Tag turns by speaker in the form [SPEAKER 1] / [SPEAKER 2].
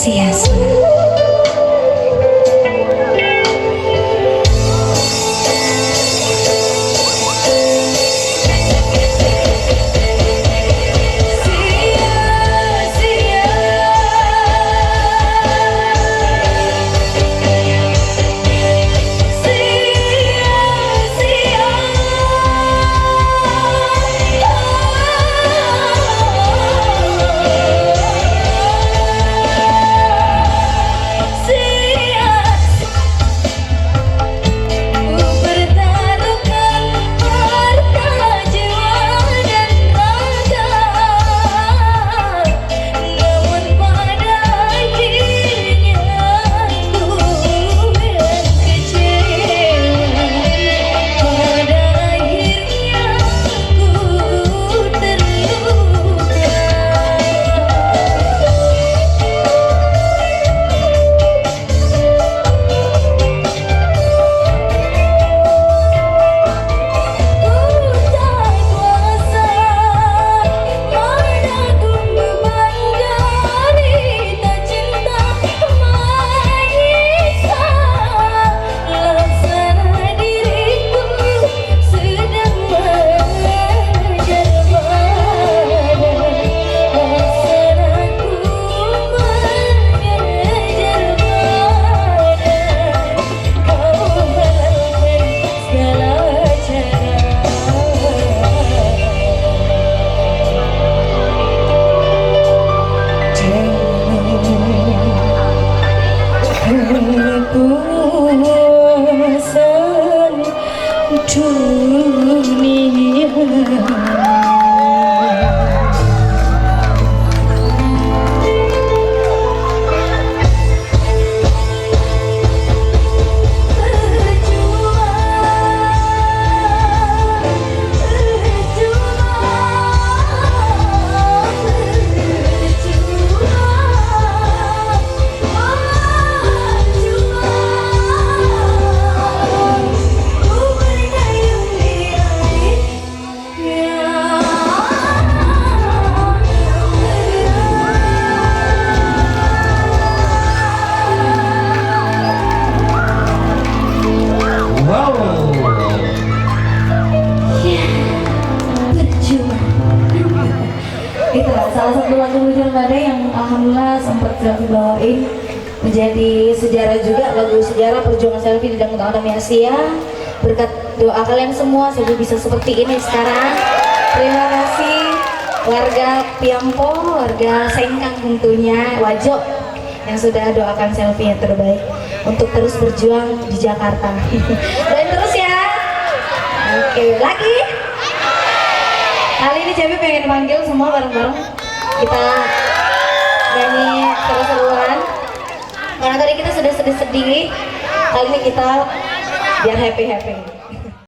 [SPEAKER 1] sia-sia.
[SPEAKER 2] Salah satu lagu Hujan Badai yang alhamdulillah sempat Selfie bawain menjadi sejarah juga, lagu sejarah perjuangan Selfie di Dangdut Akademi Asia. Berkat doa kalian semua Selfie bisa seperti ini sekarang. Terima kasih warga Piampo, warga Sengkang tentunya, Wajo yang sudah doakan Selfie yang terbaik untuk terus berjuang di Jakarta. Dan terus ya. Oke, lagi. Kali ini Cepi pengen panggil semua bareng-bareng. Kita nyanyi seru-seruan. Karena tadi kita sudah sedih-sedih, kali ini kita biar happy-happy.